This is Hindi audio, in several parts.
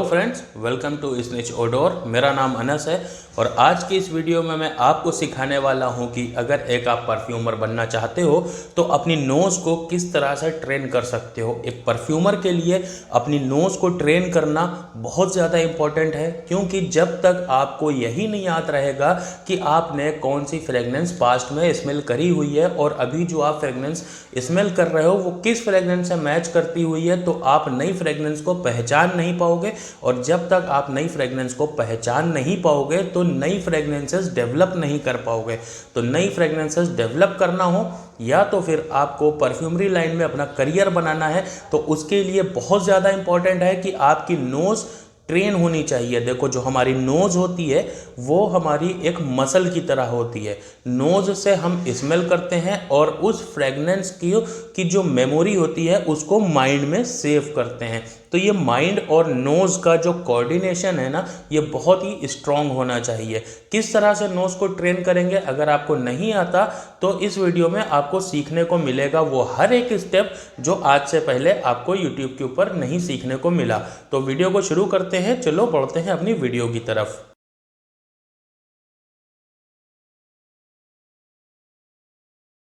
फ्रेंड्स, वेलकम टू स्निच ओडोर। मेरा नाम अनस है और आज की इस वीडियो में मैं आपको सिखाने वाला हूं कि अगर एक आप परफ्यूमर बनना चाहते हो तो अपनी नोज़ को किस तरह से ट्रेन कर सकते हो। एक परफ्यूमर के लिए अपनी नोज़ को ट्रेन करना बहुत ज़्यादा इम्पोर्टेंट है, क्योंकि जब तक आपको यही नहीं याद रहेगा कि आपने कौन सी फ्रेगनेंस पास्ट में स्मेल करी हुई है और अभी जो आप फ्रेगनेंस स्मेल कर रहे हो वो किस फ्रेगनेंस से मैच करती हुई है, तो आप नई फ्रेगनेंस को पहचान नहीं पाओगे। और जब तक आप नई फ्रेगनेंस को पहचान नहीं पाओगे तो नई फ्रेगनेंसेस डेवलप नहीं कर पाओगे। तो नई फ्रेगनेंसेस डेवलप करना हो या तो फिर आपको परफ्यूमरी लाइन में अपना करियर बनाना है, तो उसके लिए बहुत ज़्यादा इंपॉर्टेंट है कि आपकी नोज़ ट्रेन होनी चाहिए। देखो, जो हमारी नोज़ होती है वो हमारी एक मसल की तरह होती है। नोज़ से हम स्मेल करते हैं और उस फ्रेगनेंस की जो मेमोरी होती है उसको माइंड में सेव करते हैं। तो ये माइंड और नोज़ का जो कोऑर्डिनेशन है ना, ये बहुत ही स्ट्रांग होना चाहिए। किस तरह से नोज़ को ट्रेन करेंगे, अगर आपको नहीं आता तो इस वीडियो में आपको सीखने को मिलेगा वो हर एक स्टेप जो आज से पहले आपको यूट्यूब के ऊपर नहीं सीखने को मिला। तो वीडियो को शुरू करते हैं, चलो बढ़ते हैं अपनी वीडियो की तरफ।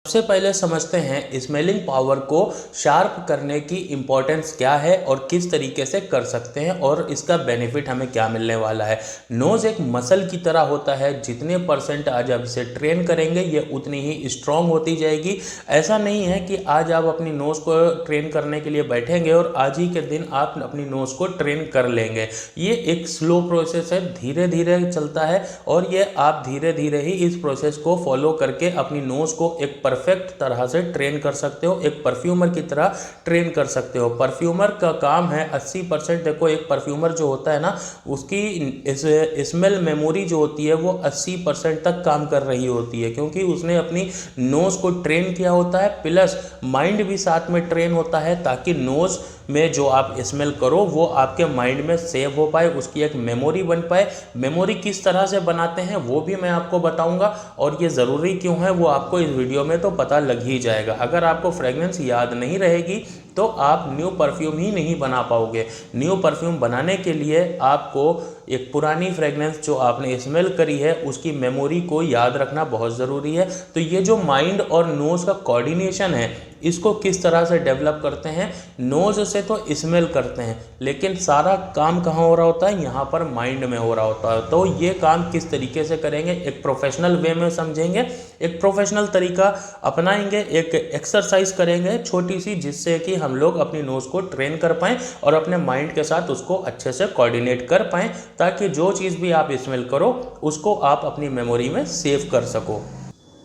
सबसे पहले समझते हैं स्मेलिंग पावर को शार्प करने की इम्पोर्टेंस क्या है और किस तरीके से कर सकते हैं और इसका बेनिफिट हमें क्या मिलने वाला है। नोज़ एक मसल की तरह होता है, जितने परसेंट आज आप इसे ट्रेन करेंगे ये उतनी ही स्ट्रांग होती जाएगी। ऐसा नहीं है कि आज आप अपनी नोज़ को ट्रेन करने के लिए बैठेंगे और आज ही के दिन आप अपनी नोज़ को ट्रेन कर लेंगे। ये एक स्लो प्रोसेस है, धीरे धीरे चलता है और ये आप धीरे धीरे ही इस प्रोसेस को फॉलो करके अपनी नोज़ को एक परफेक्ट तरह से ट्रेन कर सकते हो, एक परफ्यूमर की तरह ट्रेन कर सकते हो। परफ्यूमर का काम है 80%। देखो, एक परफ्यूमर जो होता है ना, उसकी स्मेल मेमोरी जो होती है वो 80% तक काम कर रही होती है, क्योंकि उसने अपनी नोज़ को ट्रेन किया होता है, प्लस माइंड भी साथ में ट्रेन होता है, ताकि नोज़ में जो आप स्मेल करो वो आपके माइंड में सेव हो पाए, उसकी एक मेमोरी बन पाए। मेमोरी किस तरह से बनाते हैं वो भी मैं आपको बताऊंगा, और ये ज़रूरी क्यों है वो आपको इस वीडियो में तो पता लग ही जाएगा। अगर आपको फ्रेगनेंस याद नहीं रहेगी तो आप न्यू परफ्यूम ही नहीं बना पाओगे। न्यू परफ्यूम बनाने के लिए आपको एक पुरानी फ्रेगनेंस जो आपने स्मेल करी है उसकी मेमोरी को याद रखना बहुत ज़रूरी है। तो ये जो माइंड और नोज़ का कोऑर्डिनेशन है, इसको किस तरह से डेवलप करते हैं। नोज़ से तो स्मेल करते हैं, लेकिन सारा काम कहाँ हो रहा होता है, यहाँ पर माइंड में हो रहा होता है। तो ये काम किस तरीके से करेंगे, एक प्रोफेशनल वे में समझेंगे, एक प्रोफेशनल तरीका अपनाएंगे, एक एक्सरसाइज करेंगे छोटी सी, जिससे कि हम लोग अपनी नोज़ को ट्रेन कर पाएँ और अपने माइंड के साथ उसको अच्छे से कोऑर्डिनेट कर पाएँ, ताकि जो चीज़ भी आप स्मेल करो उसको आप अपनी मेमोरी में सेव कर सको।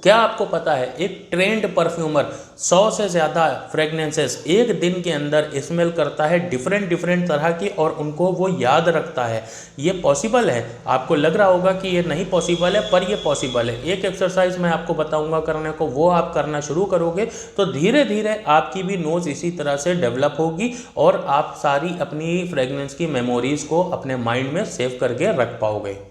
क्या आपको पता है, एक ट्रेंड परफ्यूमर 100 से ज़्यादा फ्रेगनेंसेस एक दिन के अंदर स्मेल करता है, डिफरेंट तरह की, और उनको वो याद रखता है। ये पॉसिबल है। आपको लग रहा होगा कि ये नहीं पॉसिबल है, पर ये पॉसिबल है। एक एक्सरसाइज मैं आपको बताऊंगा करने को, वो आप करना शुरू करोगे तो धीरे धीरे आपकी भी नोज़ इसी तरह से डेवलप होगी और आप सारी अपनी फ्रेगनेंस की मेमोरीज़ को अपने माइंड में सेव करके रख पाओगे।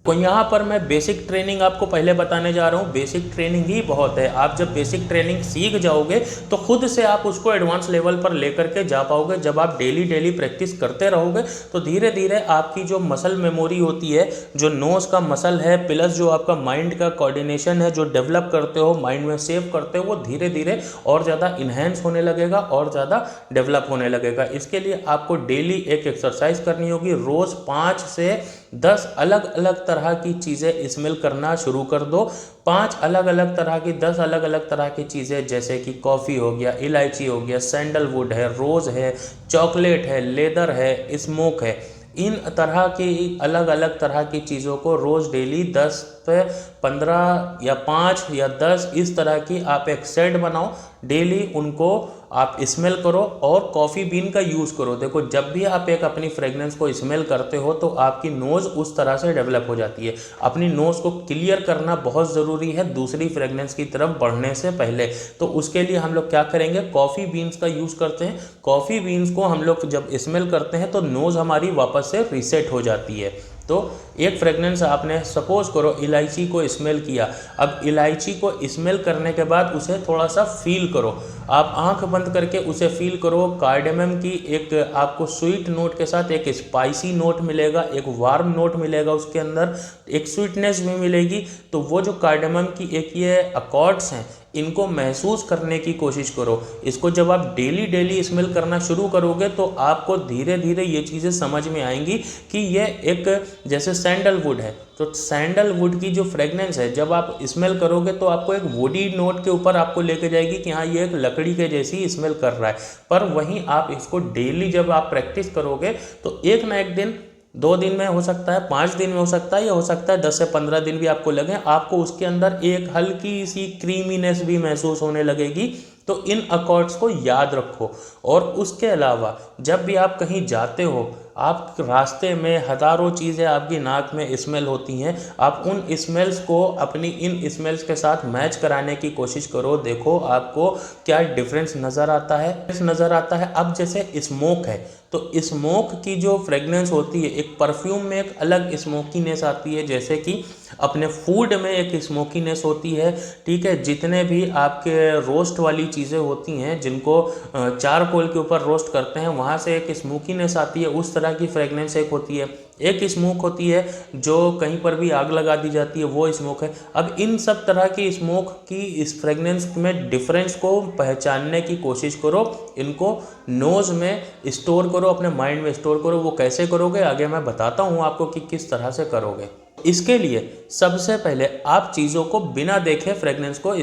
तो यहाँ पर मैं बेसिक ट्रेनिंग आपको पहले बताने जा रहा हूँ। बेसिक ट्रेनिंग ही बहुत है। आप जब बेसिक ट्रेनिंग सीख जाओगे तो खुद से आप उसको एडवांस लेवल पर लेकर के जा पाओगे। जब आप डेली प्रैक्टिस करते रहोगे तो धीरे धीरे आपकी जो मसल मेमोरी होती है, जो नोज़ का मसल है, प्लस जो आपका माइंड का कोऑर्डिनेशन है, जो डेवलप करते हो, माइंड में सेव करते हो, वो धीरे धीरे और ज़्यादा इन्हेंस होने लगेगा और ज़्यादा डेवलप होने लगेगा। इसके लिए आपको डेली एक एक्सरसाइज करनी होगी। रोज़ 5 से 10 अलग अलग तरह की चीज़ें स्मेल करना शुरू कर दो। 5 अलग अलग तरह की, 10 अलग अलग तरह की चीज़ें, जैसे कि कॉफ़ी हो गया, इलायची हो गया, सैंडलवुड है, रोज़ है, चॉकलेट है, लेदर है, स्मोक है। इन तरह की अलग अलग तरह की चीज़ों को रोज़ डेली 10 पे 15 या 5 या 10 इस तरह की आप एक सेट बनाओ। डेली उनको आप स्मेल करो और कॉफ़ी बीन का यूज़ करो। देखो, जब भी आप एक अपनी फ्रेगनेंस को स्मेल करते हो तो आपकी नोज़ उस तरह से डेवलप हो जाती है। अपनी नोज़ को क्लियर करना बहुत ज़रूरी है दूसरी फ्रेगनेंस की तरफ बढ़ने से पहले। तो उसके लिए हम लोग क्या करेंगे, कॉफ़ी बीन्स का यूज़ करते हैं। कॉफ़ी बीन्स को हम लोग जब स्मेल करते हैं तो नोज़ हमारी वापस से रीसेट हो जाती है। तो एक फ्रेगनेंस आपने सपोज करो इलायची को स्मेल किया। अब इलायची को स्मेल करने के बाद उसे थोड़ा सा फील करो, आप आंख बंद करके उसे फील करो। कार्डेमम की एक आपको स्वीट नोट के साथ एक स्पाइसी नोट मिलेगा, एक वार्म नोट मिलेगा, उसके अंदर एक स्वीटनेस भी मिलेगी। तो वो जो कार्डेमम की एक ये अकॉर्ड्स हैं, इनको महसूस करने की कोशिश करो। इसको जब आप डेली डेली स्मेल करना शुरू करोगे तो आपको धीरे धीरे ये चीज़ें समझ में आएंगी कि ये एक जैसे सैंडलवुड है, तो सैंडलवुड की जो फ्रेगनेंस है जब आप स्मेल करोगे तो आपको एक वुडी नोट के ऊपर आपको लेके जाएगी कि हाँ ये एक लकड़ी के जैसी स्मेल कर रहा है। पर वहीं आप इसको डेली जब आप प्रैक्टिस करोगे तो एक ना एक दिन, 2 दिन में हो सकता है, 5 दिन में हो सकता है, या हो सकता है 10 से 15 दिन भी आपको लगे, आपको उसके अंदर एक हल्की सी क्रीमीनेस भी महसूस होने लगेगी। तो इन अकॉर्ड्स को याद रखो। और उसके अलावा जब भी आप कहीं जाते हो, आप रास्ते में हज़ारों चीज़ें आपकी नाक में स्मेल होती हैं, आप उन स्मेल्स को अपनी इन स्मेल्स के साथ मैच कराने की कोशिश करो। देखो आपको क्या डिफरेंस नज़र आता है। अब जैसे स्मोक है, तो स्मोक की जो फ्रेगनेंस होती है, एक परफ्यूम में एक अलग स्मोकीनेस आती है, जैसे कि अपने फूड में एक स्मोकीनेस होती है, ठीक है। जितने भी आपके रोस्ट वाली चीज़ें होती हैं जिनको चारकोल के ऊपर रोस्ट करते हैं, वहाँ से एक स्मोकीनेस आती है, उस तरह की फ्रेगनेंस एक होती है। एक स्मोक होती है जो कहीं पर भी आग लगा दी जाती है, वो स्मोक है। अब इन सब तरह की स्मोक की इस फ्रेगनेंस में डिफरेंस को पहचानने की कोशिश करो, इनको नोज़ में स्टोर करो, अपने माइंड में स्टोर करो। वो कैसे करोगे आगे मैं बताता हूँ आपको कि किस तरह से करोगे। इसके लिए सबसे पहले आप चीज़ों को बिना देखे फ्रेगनेंस को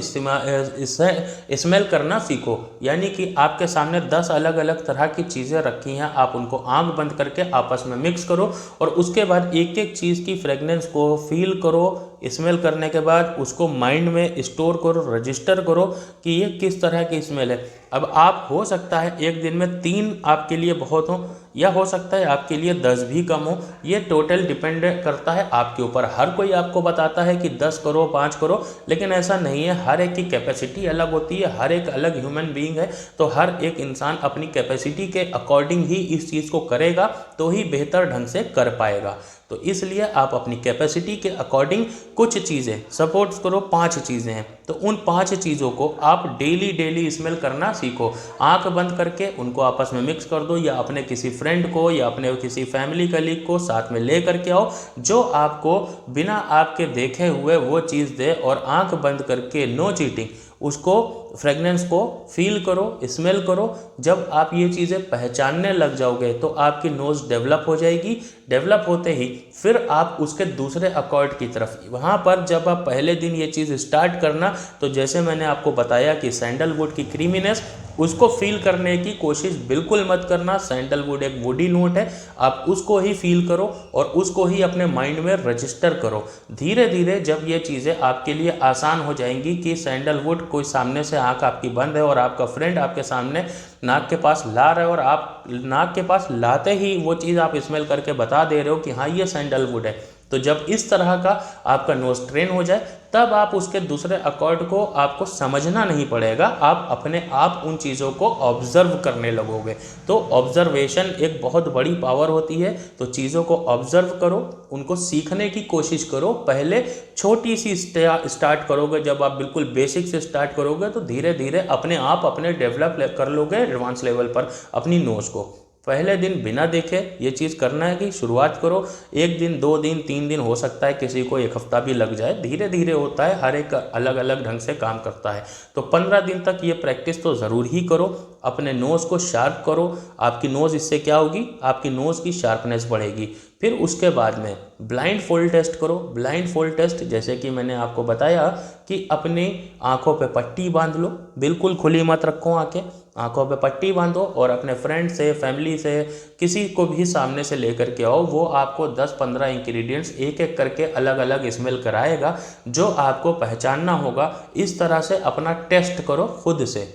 स्मेल करना सीखो। यानी कि आपके सामने 10 अलग अलग तरह की चीज़ें रखी हैं, आप उनको आंख बंद करके आपस में मिक्स करो और उसके बाद एक एक चीज़ की फ्रेगनेंस को फील करो। स्मेल करने के बाद उसको माइंड में स्टोर करो, रजिस्टर करो कि ये किस तरह की स्मेल है। अब आप हो सकता है एक दिन में 3 आपके लिए बहुत हो, या हो सकता है आपके लिए 10 भी कम हो। ये टोटल डिपेंड करता है आपके ऊपर। हर कोई आपको बताता है कि 10 करो, 5 करो, लेकिन ऐसा नहीं है। हर एक की कैपेसिटी अलग होती है, हर एक अलग ह्यूमन बीइंग है। तो हर एक इंसान अपनी कैपेसिटी के अकॉर्डिंग ही इस चीज़ को करेगा, तो ही बेहतर ढंग से कर पाएगा। तो इसलिए आप अपनी कैपेसिटी के अकॉर्डिंग कुछ चीज़ें सपोर्ट करो। 5 चीज़ें हैं, तो उन 5 चीज़ों को आप डेली डेली स्मेल करना सीखो। आंख बंद करके उनको आपस में मिक्स कर दो, या अपने किसी फ्रेंड को या अपने किसी फैमिली कलीग को साथ में ले करके आओ, जो आपको बिना आपके देखे हुए वो चीज़ दे, और आंख बंद करके नो चीटिंग उसको फ्रेगनेंस को फील करो, स्मेल करो। जब आप ये चीज़ें पहचानने लग जाओगे तो आपकी नोज़ डेवलप हो जाएगी। डेवलप होते ही फिर आप उसके दूसरे अकॉर्ड की तरफ, वहाँ पर जब आप पहले दिन ये चीज़ स्टार्ट करना, तो जैसे मैंने आपको बताया कि सैंडलवुड की क्रीमीनेस, उसको फील करने की कोशिश बिल्कुल मत करना। सैंडलवुड एक वुडी नोट है, आप उसको ही फील करो और उसको ही अपने माइंड में रजिस्टर करो। धीरे धीरे जब ये चीज़ें आपके लिए आसान हो जाएंगी कि सैंडलवुड कोई सामने से आंख आपकी बंद है और आपका फ्रेंड आपके सामने नाक के पास ला रहा है, और आप नाक के पास लाते ही वो चीज़ आप स्मेल करके बता दे रहे हो कि हाँ ये सैंडलवुड है, तो जब इस तरह का आपका नोज ट्रेन हो जाए, तब आप उसके दूसरे अकॉर्ड को आपको समझना नहीं पड़ेगा, आप अपने आप उन चीज़ों को ऑब्जर्व करने लगोगे। तो ऑब्जर्वेशन एक बहुत बड़ी पावर होती है। तो चीज़ों को ऑब्जर्व करो, उनको सीखने की कोशिश करो। पहले छोटी सी स्टार्ट करोगे, जब आप बिल्कुल बेसिक से स्टार्ट करोगे तो धीरे धीरे अपने आप अपने डेवलप कर लोगे एडवांस लेवल पर अपनी नोज को। पहले दिन बिना देखे ये चीज़ करना है कि शुरुआत करो। 1 दिन, 2 दिन, 3 दिन, हो सकता है किसी को 1 हफ्ता भी लग जाए। धीरे धीरे होता है, हर एक अलग अलग ढंग से काम करता है। तो 15 दिन तक ये प्रैक्टिस तो ज़रूर ही करो। अपने नोज़ को शार्प करो। आपकी नोज़ इससे क्या होगी, आपकी नोज़ की शार्पनेस बढ़ेगी। फिर उसके बाद में ब्लाइंड फोल्ड टेस्ट करो। ब्लाइंड फोल्ड टेस्ट जैसे कि मैंने आपको बताया कि अपनी आँखों पे पट्टी बांध लो, बिल्कुल खुली मत रखो आँखें, आँखों पे पट्टी बांधो और अपने फ्रेंड से, फैमिली से, किसी को भी सामने से लेकर के आओ। वो आपको 10-15 इंग्रेडिएंट्स एक एक करके अलग अलग स्मेल कराएगा, जो आपको पहचानना होगा। इस तरह से अपना टेस्ट करो खुद से।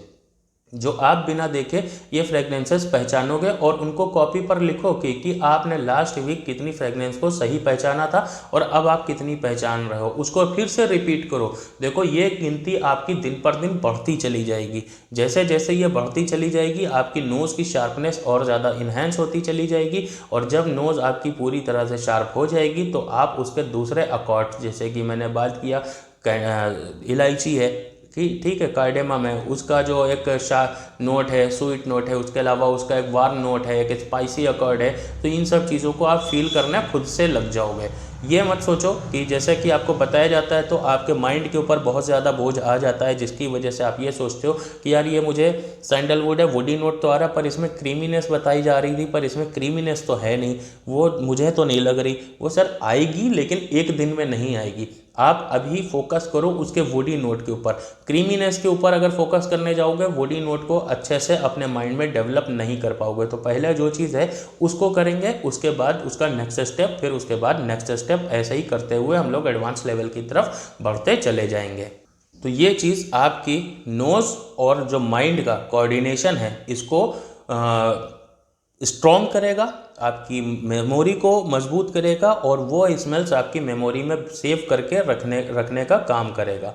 जो आप बिना देखे ये फ्रेगनेंसेस पहचानोगे और उनको कॉपी पर लिखो कि आपने लास्ट वीक कितनी फ्रेगनेंस को सही पहचाना था और अब आप कितनी पहचान रहे हो, उसको फिर से रिपीट करो। देखो ये गिनती आपकी दिन पर दिन बढ़ती चली जाएगी। जैसे जैसे ये बढ़ती चली जाएगी आपकी नोज़ की शार्पनेस और ज़्यादा इन्हेंस होती चली जाएगी, और जब नोज़ आपकी पूरी तरह से शार्प हो जाएगी तो आप उसके दूसरे अकॉर्ड, जैसे कि मैंने बात किया इलायची है, ठीक है, कार्डेमम है, उसका जो एक नोट है, स्वीट नोट है, उसके अलावा उसका एक वार्म नोट है, एक स्पाइसी अकॉर्ड है, तो इन सब चीज़ों को आप फील करना खुद से लग जाओगे। ये मत सोचो कि जैसे कि आपको बताया जाता है तो आपके माइंड के ऊपर बहुत ज़्यादा बोझ आ जाता है, जिसकी वजह से आप ये सोचते हो कि यार ये मुझे सैंडलवुड है, वुडी नोट तो आ रहा पर इसमें क्रीमीनेस बताई जा रही थी, पर इसमें क्रीमीनेस तो है नहीं, वो मुझे तो नहीं लग रही। वो सर आएगी लेकिन एक दिन में नहीं आएगी। आप अभी फोकस करो उसके वुडी नोट के ऊपर। क्रीमीनेस के ऊपर अगर फोकस करने जाओगे वुडी नोट को अच्छे से अपने माइंड में डेवलप नहीं कर पाओगे। तो पहले जो चीज़ है उसको करेंगे, उसके बाद उसका नेक्स्ट स्टेप, फिर उसके बाद नेक्स्ट स्टेप, ऐसे ही करते हुए हम लोग एडवांस लेवल की तरफ बढ़ते चले जाएंगे। तो ये चीज़ आपकी नोज़ और जो माइंड का कोऑर्डिनेशन है इसको स्ट्रॉन्ग करेगा, आपकी मेमोरी को मजबूत करेगा, और वो स्मेल्स आपकी मेमोरी में सेव करके रखने का काम करेगा।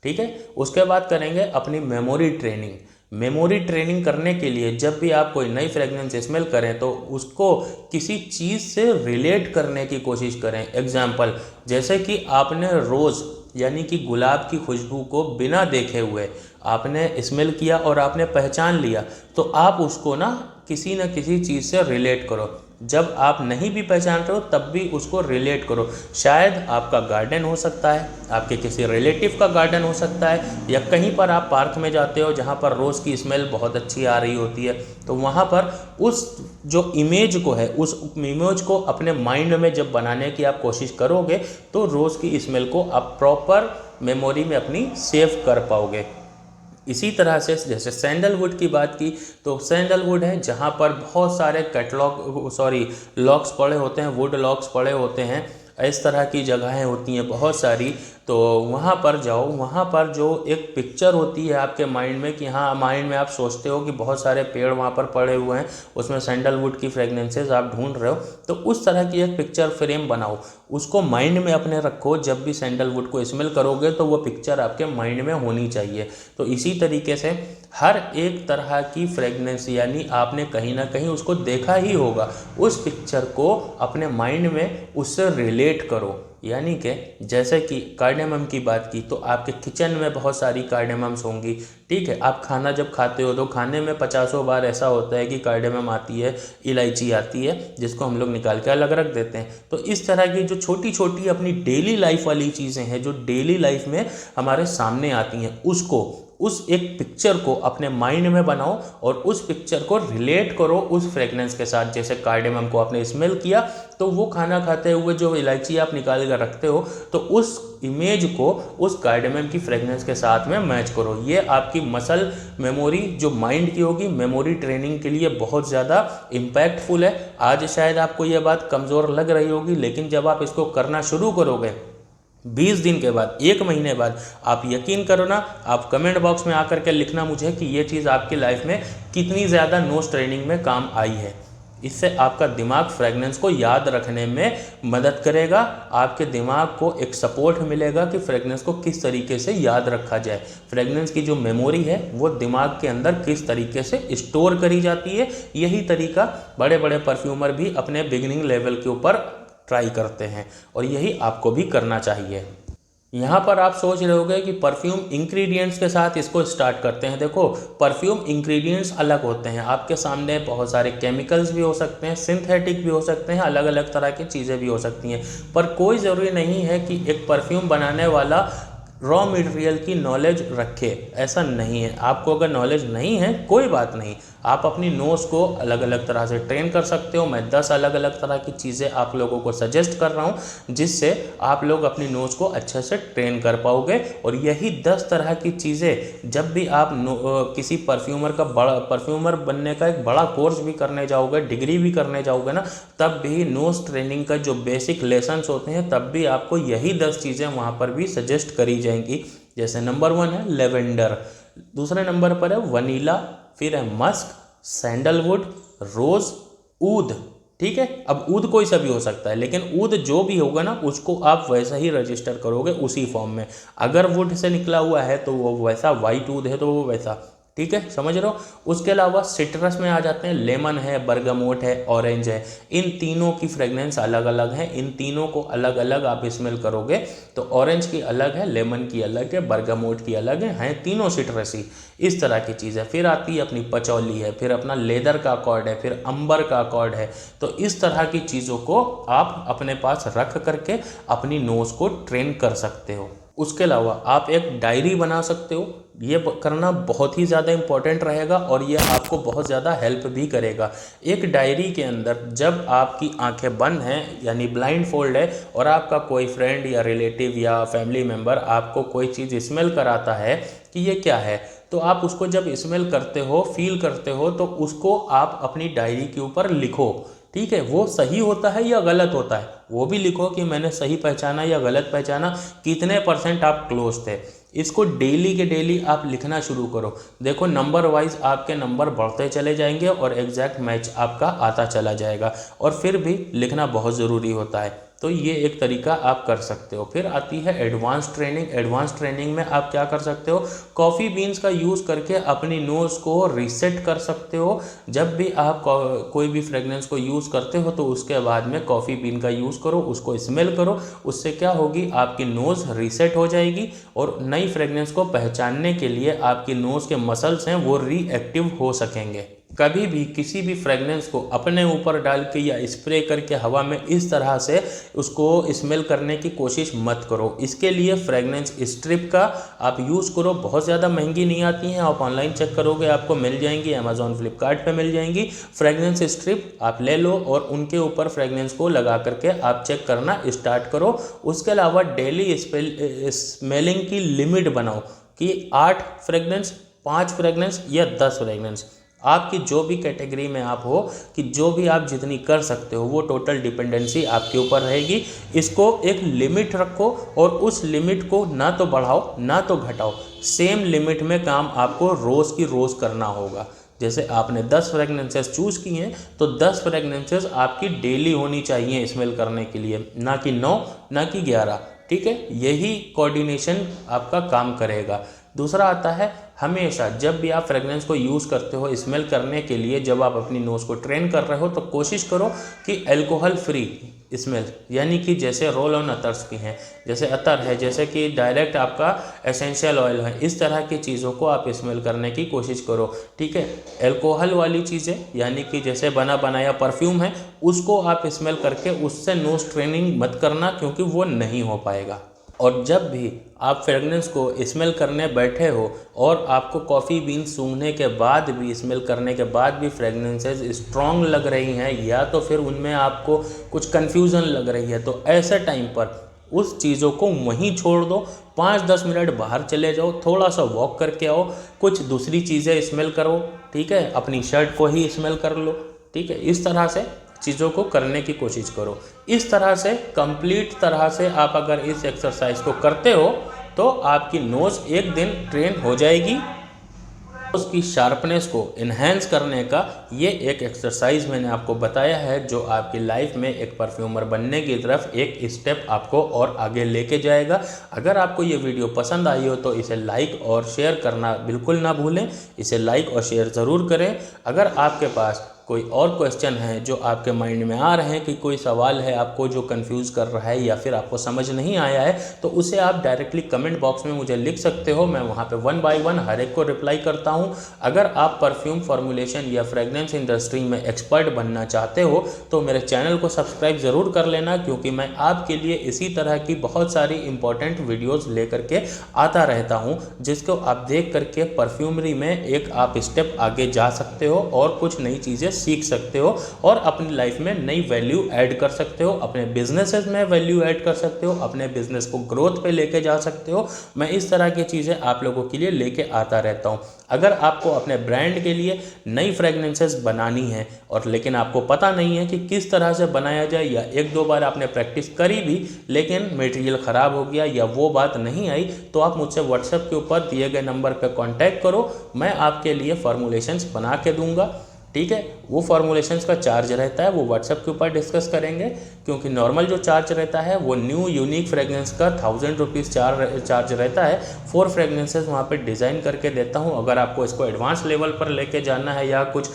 ठीक है, उसके बाद करेंगे अपनी मेमोरी ट्रेनिंग। मेमोरी ट्रेनिंग करने के लिए जब भी आप कोई नई फ्रेगनेंस स्मेल करें तो उसको किसी चीज़ से रिलेट करने की कोशिश करें। एग्जाम्पल, जैसे कि आपने रोज़ यानी कि गुलाब की खुशबू को बिना देखे हुए आपने स्मेल किया और आपने पहचान लिया, तो आप उसको ना किसी चीज़ से रिलेट करो। जब आप नहीं भी पहचान रहे हो तब भी उसको रिलेट करो। शायद आपका गार्डन हो सकता है, आपके किसी रिलेटिव का गार्डन हो सकता है, या कहीं पर आप पार्क में जाते हो जहाँ पर रोज़ की स्मेल बहुत अच्छी आ रही होती है, तो वहाँ पर उस जो इमेज को है उस इमेज को अपने माइंड में जब बनाने की आप कोशिश करोगे तो रोज़ की स्मेल को आप प्रॉपर मेमोरी में अपनी सेव कर पाओगे। इसी तरह से जैसे सैंडलवुड की बात की, तो सैंडलवुड है जहाँ पर बहुत सारे लॉक्स पड़े होते हैं, वुड लॉक्स पड़े होते हैं, इस तरह की जगहें होती हैं बहुत सारी। तो वहाँ पर जाओ, वहाँ पर जो एक पिक्चर होती है आपके माइंड में कि हाँ, माइंड में आप सोचते हो कि बहुत सारे पेड़ वहाँ पर पड़े हुए हैं, उसमें सैंडलवुड की फ्रेगनेंसेस आप ढूंढ रहे हो, तो उस तरह की एक पिक्चर फ्रेम बनाओ, उसको माइंड में अपने रखो। जब भी सैंडलवुड को स्मेल करोगे तो वो पिक्चर आपके माइंड में होनी चाहिए। तो इसी तरीके से हर एक तरह की फ्रेगनेंस, यानी आपने कहीं ना कहीं उसको देखा ही होगा, उस पिक्चर को अपने माइंड में उससे रिलेट करो। यानी कि जैसे कि कार्डेमम की बात की तो आपके किचन में बहुत सारी कार्डेमम्स होंगी। ठीक है, आप खाना जब खाते हो तो खाने में 50 बार ऐसा होता है कि कार्डेमम आती है, इलायची आती है, जिसको हम लोग निकाल के अलग रख देते हैं। तो इस तरह की जो छोटी छोटी अपनी डेली लाइफ वाली चीज़ें हैं जो डेली लाइफ में हमारे सामने आती हैं, उसको उस एक पिक्चर को अपने माइंड में बनाओ और उस पिक्चर को रिलेट करो उस फ्रेगनेंस के साथ। जैसे कार्डेमम को आपने स्मेल किया तो वो खाना खाते हुए जो इलायची आप निकाल कर रखते हो, तो उस इमेज को उस कार्डेमम की फ्रेगनेंस के साथ में मैच करो। ये आपकी मसल मेमोरी जो माइंड की होगी, मेमोरी ट्रेनिंग के लिए बहुत ज़्यादा इम्पैक्टफुल है। आज शायद आपको ये बात कमज़ोर लग रही होगी, लेकिन जब आप इसको करना शुरू करोगे 20 दिन के बाद, 1 महीने बाद, आप यकीन करो ना, आप कमेंट बॉक्स में आकर के लिखना मुझे कि ये चीज़ आपकी लाइफ में कितनी ज़्यादा नोज़ ट्रेनिंग में काम आई है। इससे आपका दिमाग फ्रेगनेंस को याद रखने में मदद करेगा, आपके दिमाग को एक सपोर्ट मिलेगा कि फ्रेगनेंस को किस तरीके से याद रखा जाए। फ्रेगनेंस की जो मेमोरी है वो दिमाग के अंदर किस तरीके से स्टोर करी जाती है, यही तरीका बड़े बड़े परफ्यूमर भी अपने बिगिनिंग लेवल के ऊपर ट्राई करते हैं, और यही आपको भी करना चाहिए। यहाँ पर आप सोच रहे होगे कि परफ्यूम इंग्रेडिएंट्स के साथ इसको स्टार्ट करते हैं। देखो, परफ्यूम इंग्रेडिएंट्स अलग होते हैं, आपके सामने बहुत सारे केमिकल्स भी हो सकते हैं, सिंथेटिक भी हो सकते हैं, अलग अलग तरह की चीज़ें भी हो सकती हैं, पर कोई ज़रूरी नहीं है कि एक परफ्यूम बनाने वाला रॉ मटेरियल की नॉलेज रखे, ऐसा नहीं है। आपको अगर नॉलेज नहीं है कोई बात नहीं, आप अपनी नोज़ को अलग अलग तरह से ट्रेन कर सकते हो। मैं 10 अलग अलग तरह की चीज़ें आप लोगों को सजेस्ट कर रहा हूँ जिससे आप लोग अपनी नोज़ को अच्छे से ट्रेन कर पाओगे। और यही 10 तरह की चीज़ें जब भी आप किसी परफ्यूमर बनने का एक बड़ा कोर्स भी करने जाओगे, डिग्री भी करने जाओगे ना, तब भी नोज़ ट्रेनिंग का जो बेसिक लेसन्स होते हैं तब भी आपको यही 10 चीज़ें वहाँ पर भी सजेस्ट करी जाएंगी। जैसे नंबर 1 है लेवेंडर, दूसरे नंबर पर है वनीला, फिर है मस्क, सैंडलवुड, रोज, ऊद। ठीक है, अब ऊद कोई सा भी हो सकता है, लेकिन ऊद जो भी होगा ना उसको आप वैसा ही रजिस्टर करोगे उसी फॉर्म में। अगर वुड से निकला हुआ है तो वो वैसा, वाइट ऊद है तो वो वैसा। ठीक है, समझ रहे हो। उसके अलावा सिट्रस में आ जाते हैं, लेमन है, बर्गामोट है, ऑरेंज है। इन तीनों की फ्रेगनेंस अलग अलग है, इन तीनों को अलग अलग आप स्मेल करोगे तो ऑरेंज की अलग है, लेमन की अलग है, बर्गामोट की अलग है तीनों सिट्रसी। इस तरह की चीज़ है। फिर आती है अपनी पचौली है, फिर अपना लेदर का अकॉर्ड है, फिर अंबर का अकॉर्ड है। तो इस तरह की चीज़ों को आप अपने पास रख करके अपनी नोज़ को ट्रेन कर सकते हो। उसके अलावा आप एक डायरी बना सकते हो, ये करना बहुत ही ज़्यादा इम्पोर्टेंट रहेगा और ये आपको बहुत ज़्यादा हेल्प भी करेगा। एक डायरी के अंदर जब आपकी आंखें बंद हैं यानी ब्लाइंड फोल्ड है और आपका कोई फ्रेंड या रिलेटिव या फैमिली मेम्बर आपको कोई चीज़ स्मेल कराता है कि ये क्या है, तो आप उसको जब स्मेल करते हो, फील करते हो, तो उसको आप अपनी डायरी के ऊपर लिखो। ठीक है, वो सही होता है या गलत होता है वो भी लिखो कि मैंने सही पहचाना या गलत पहचाना, कितने % आप क्लोज थे। इसको डेली के डेली आप लिखना शुरू करो। देखो नंबर वाइज आपके नंबर बढ़ते चले जाएंगे और एग्जैक्ट मैच आपका आता चला जाएगा। और फिर भी लिखना बहुत ज़रूरी होता है, तो ये एक तरीका आप कर सकते हो। फिर आती है एडवांस ट्रेनिंग। एडवांस ट्रेनिंग में आप क्या कर सकते हो, कॉफ़ी बीन्स का यूज़ करके अपनी नोज़ को रीसेट कर सकते हो। जब भी आप कोई भी फ्रेगनेंस को यूज़ करते हो तो उसके बाद में कॉफ़ी बीन का यूज़ करो, उसको स्मेल करो। उससे क्या होगी, आपकी नोज़ रीसेट हो जाएगी और नई फ्रेगनेंस को पहचानने के लिए आपकी नोज़ के मसल्स हैं वो रीएक्टिव हो सकेंगे। कभी भी किसी भी फ्रेगनेंस को अपने ऊपर डाल के या स्प्रे करके हवा में इस तरह से उसको स्मेल करने की कोशिश मत करो। इसके लिए फ्रेगनेंस स्ट्रिप का आप यूज़ करो, बहुत ज़्यादा महंगी नहीं आती हैं, आप ऑनलाइन चेक करोगे आपको मिल जाएंगी, अमेजॉन फ्लिपकार्ट पे मिल जाएंगी। फ्रेगनेंस स्ट्रिप आप ले लो और उनके ऊपर फ्रेगनेंस को लगा करके आप चेक करना स्टार्ट करो। उसके अलावा डेली स्मेलिंग की लिमिट बनाओ कि 8 फ्रेगनेंस, 5 फ्रेगनेंस या 10 फ्रेगनेंस। आपकी जो भी कैटेगरी में आप हो कि जो भी आप जितनी कर सकते हो वो टोटल डिपेंडेंसी आपके ऊपर रहेगी। इसको एक लिमिट रखो और उस लिमिट को ना तो बढ़ाओ ना तो घटाओ, सेम लिमिट में काम आपको रोज़ की रोज़ करना होगा। जैसे आपने 10 फ्रेगनेंसेस चूज़ की हैं तो 10 फ्रेगनेंसेस आपकी डेली होनी चाहिए स्मेल करने के लिए, ना कि 9 ना कि 11। ठीक है, यही कोऑर्डिनेशन आपका काम करेगा। दूसरा आता है, हमेशा जब भी आप फ्रेगनेंस को यूज़ करते हो स्मेल करने के लिए, जब आप अपनी नोज़ को ट्रेन कर रहे हो तो कोशिश करो कि अल्कोहल फ्री स्मेल, यानी कि जैसे रोल ऑन अतर्स की हैं, जैसे अतर है, जैसे कि डायरेक्ट आपका एसेंशियल ऑयल है, इस तरह की चीज़ों को आप स्मेल करने की कोशिश करो। ठीक है, अल्कोहल वाली चीज़ें यानी कि जैसे बना बनाया परफ्यूम है उसको आप स्मेल करके उससे नोज़ ट्रेनिंग मत करना, क्योंकि वो नहीं हो पाएगा। और जब भी आप फ्रेगनेंस को स्मेल करने बैठे हो और आपको कॉफ़ी बीन सूंघने के बाद भी, स्मेल करने के बाद भी फ्रेगनेंसेस स्ट्रॉन्ग लग रही हैं या तो फिर उनमें आपको कुछ कन्फ्यूज़न लग रही है, तो ऐसे टाइम पर उस चीज़ों को वहीं छोड़ दो। 5-10 मिनट बाहर चले जाओ, थोड़ा सा वॉक करके आओ, कुछ दूसरी चीज़ें स्मेल करो। ठीक है, अपनी शर्ट को ही स्मेल कर लो। ठीक है, इस तरह से चीज़ों को करने की कोशिश करो। इस तरह से कंप्लीट तरह से आप अगर इस एक्सरसाइज को करते हो तो आपकी नोज़ एक दिन ट्रेन हो जाएगी। उसकी शार्पनेस को इन्हेंस करने का ये एक एक्सरसाइज मैंने आपको बताया है जो आपकी लाइफ में एक परफ्यूमर बनने की तरफ एक स्टेप आपको और आगे लेके जाएगा। अगर आपको ये वीडियो पसंद आई हो तो इसे लाइक और शेयर करना बिल्कुल ना भूलें, इसे लाइक और शेयर ज़रूर करें। अगर आपके पास कोई और क्वेश्चन है जो आपके माइंड में आ रहे हैं, कि कोई सवाल है आपको जो कंफ्यूज कर रहा है या फिर आपको समझ नहीं आया है, तो उसे आप डायरेक्टली कमेंट बॉक्स में मुझे लिख सकते हो। मैं वहाँ पे 1 बाय 1 हर एक को रिप्लाई करता हूँ। अगर आप परफ्यूम फॉर्मुलेशन या फ्रेगनेंस इंडस्ट्री में एक्सपर्ट बनना चाहते हो तो मेरे चैनल को सब्सक्राइब ज़रूर कर लेना, क्योंकि मैं आपके लिए इसी तरह की बहुत सारी इंपॉर्टेंट वीडियोज़ लेकर के आता रहता हूँ, जिसको आप देख करके परफ्यूमरी में एक आप स्टेप आगे जा सकते हो और कुछ नई चीज़ें सीख सकते हो और अपनी लाइफ में नई वैल्यू ऐड कर सकते हो, अपने बिजनेसेस में वैल्यू ऐड कर सकते हो, अपने बिजनेस को ग्रोथ पे लेके जा सकते हो। मैं इस तरह की चीज़ें आप लोगों के लिए लेके आता रहता हूँ। अगर आपको अपने ब्रांड के लिए नई फ्रेगनेंसेस बनानी है और लेकिन आपको पता नहीं है कि किस तरह से बनाया जाए, या एक दो बार आपने प्रैक्टिस करी भी लेकिन मटेरियल ख़राब हो गया या वो बात नहीं आई, तो आप मुझसे व्हाट्सएप के ऊपर दिए गए नंबर पर कांटेक्ट करो। मैं आपके लिए फार्मूलेशंस बना के दूंगा, ठीक है। वो फार्मूलेशंस का चार्ज रहता है वो व्हाट्सएप के ऊपर डिस्कस करेंगे, क्योंकि नॉर्मल जो चार्ज रहता है वो न्यू यूनिक फ्रेगनेंस का 1000 रुपीज़ चार्ज रहता है। 4 फ्रेगनेंसेस वहाँ पे डिज़ाइन करके देता हूँ। अगर आपको इसको एडवांस लेवल पर लेके जाना है या कुछ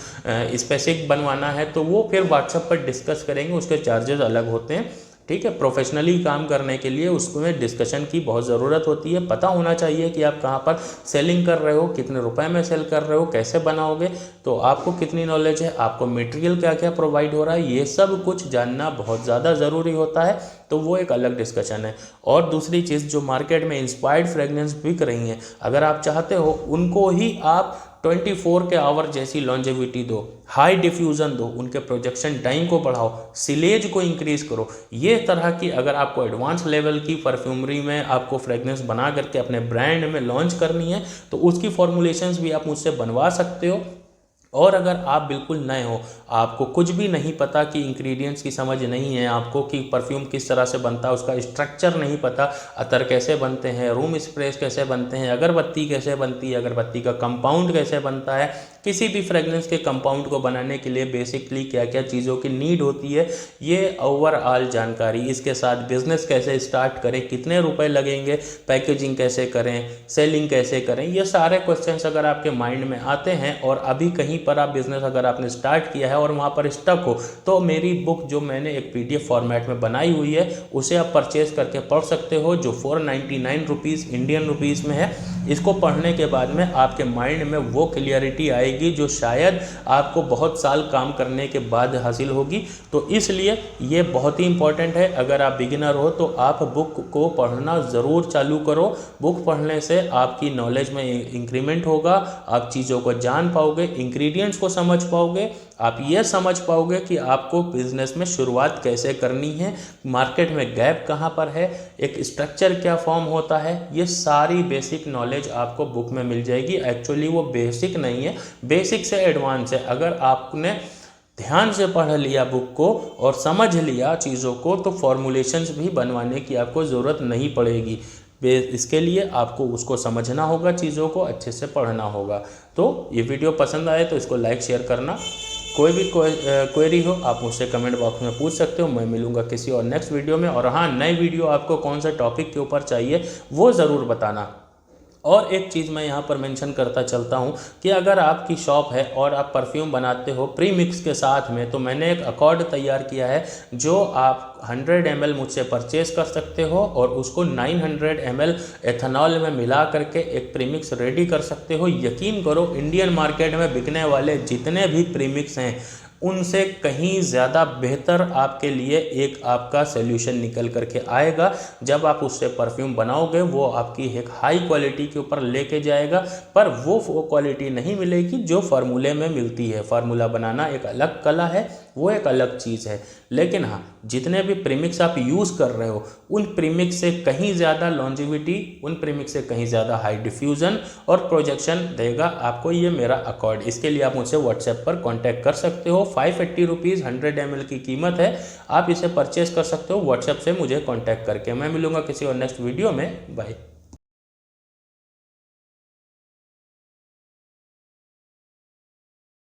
स्पेसिफिक बनवाना है तो वो फिर व्हाट्सएप पर डिस्कस करेंगे, उसके चार्जेस अलग होते हैं, ठीक है। प्रोफेशनली काम करने के लिए उसमें डिस्कशन की बहुत ज़रूरत होती है। पता होना चाहिए कि आप कहाँ पर सेलिंग कर रहे हो, कितने रुपए में सेल कर रहे हो, कैसे बनाओगे, तो आपको कितनी नॉलेज है, आपको मटेरियल क्या क्या प्रोवाइड हो रहा है, ये सब कुछ जानना बहुत ज़्यादा ज़रूरी होता है। तो वो एक अलग डिस्कशन है। और दूसरी चीज़, जो मार्केट में इंस्पायर्ड फ्रेगनेंस बिक रही हैं, अगर आप चाहते हो उनको ही आप 24 के आवर जैसी लॉन्जेविटी दो, हाई डिफ्यूज़न दो, उनके प्रोजेक्शन टाइम को बढ़ाओ, सिलेज को इंक्रीज करो, ये तरह की अगर आपको एडवांस लेवल की परफ्यूमरी में आपको फ्रेगनेंस बना करके अपने ब्रांड में लॉन्च करनी है तो उसकी फॉर्मुलेशंस भी आप मुझसे बनवा सकते हो। और अगर आप बिल्कुल नए हो, आपको कुछ भी नहीं पता, कि इंग्रेडिएंट्स की समझ नहीं है आपको कि परफ्यूम किस तरह से बनता है, उसका स्ट्रक्चर नहीं पता, अतर कैसे बनते हैं, रूम स्प्रेस कैसे बनते हैं, अगरबत्ती कैसे बनती है, अगरबत्ती का कंपाउंड कैसे बनता है, किसी भी फ्रेगनेंस के कंपाउंड को बनाने के लिए बेसिकली क्या क्या चीज़ों की नीड होती है, ये ओवरऑल जानकारी, इसके साथ बिजनेस कैसे स्टार्ट करें, कितने रुपए लगेंगे, पैकेजिंग कैसे करें, सेलिंग कैसे करें, ये सारे क्वेश्चंस अगर आपके माइंड में आते हैं और अभी कहीं पर आप बिजनेस अगर आपने स्टार्ट किया है और वहाँ पर स्टक हो, तो मेरी बुक जो मैंने एक PDF फॉर्मेट में बनाई हुई है उसे आप परचेज करके पढ़ सकते हो, जो 499 रुपीज़ इंडियन रुपीज़ में है। इसको पढ़ने के बाद में आपके माइंड में वो क्लियरिटी आएगी जो शायद आपको बहुत साल काम करने के बाद हासिल होगी। तो इसलिए ये बहुत ही इंपॉर्टेंट है। अगर आप बिगिनर हो तो आप बुक को पढ़ना ज़रूर चालू करो। बुक पढ़ने से आपकी नॉलेज में इंक्रीमेंट होगा, आप चीज़ों को जान पाओगे, इंग्रेडिएंट्स को समझ पाओगे, आप ये समझ पाओगे कि आपको बिजनेस में शुरुआत कैसे करनी है, मार्केट में गैप कहाँ पर है, एक स्ट्रक्चर क्या फॉर्म होता है, ये सारी बेसिक नॉलेज आपको बुक में मिल जाएगी। एक्चुअली वो बेसिक नहीं है, बेसिक से एडवांस है। अगर आपने ध्यान से पढ़ लिया बुक को और समझ लिया चीज़ों को तो फॉर्मुलेशंस भी बनवाने की आपको ज़रूरत नहीं पड़ेगी। इसके लिए आपको उसको समझना होगा, चीज़ों को अच्छे से पढ़ना होगा। तो ये वीडियो पसंद आए तो इसको लाइक शेयर करना। कोई भी क्वेरी हो आप मुझसे कमेंट बॉक्स में पूछ सकते हो। मैं मिलूंगा किसी और नेक्स्ट वीडियो में। और हाँ, नई वीडियो आपको कौन सा टॉपिक के ऊपर चाहिए वो ज़रूर बताना। और एक चीज़ मैं यहाँ पर मेंशन करता चलता हूँ कि अगर आपकी शॉप है और आप परफ्यूम बनाते हो प्री मिक्स के साथ में, तो मैंने एक अकॉर्ड तैयार किया है जो आप 100 ml मुझसे परचेज कर सकते हो और उसको 900 ml एथेनॉल में मिला करके एक प्रीमिक्स रेडी कर सकते हो। यकीन करो, इंडियन मार्केट में बिकने वाले जितने भी प्रीमिक्स हैं उनसे कहीं ज़्यादा बेहतर आपके लिए एक आपका सोल्यूशन निकल करके आएगा। जब आप उससे परफ्यूम बनाओगे वो आपकी एक हाई क्वालिटी के ऊपर लेके जाएगा, पर वो क्वालिटी नहीं मिलेगी जो फार्मूले में मिलती है। फार्मूला बनाना एक अलग कला है, वो एक अलग चीज़ है। लेकिन हाँ, जितने भी प्रीमिक्स आप यूज़ कर रहे हो उन प्रीमिक्स से कहीं ज़्यादा लॉन्जिविटी, उन प्रीमिक्स से कहीं ज़्यादा हाई डिफ्यूज़न और प्रोजेक्शन देगा आपको ये मेरा अकॉर्ड। इसके लिए आप मुझसे व्हाट्सएप पर कांटेक्ट कर सकते हो। 580 रुपीज़ 100 ml की कीमत है। आप इसे परचेज कर सकते हो व्हाट्सएप से मुझे कांटेक्ट करके। मैं मिलूंगा किसी और नेक्स्ट वीडियो में। बाय।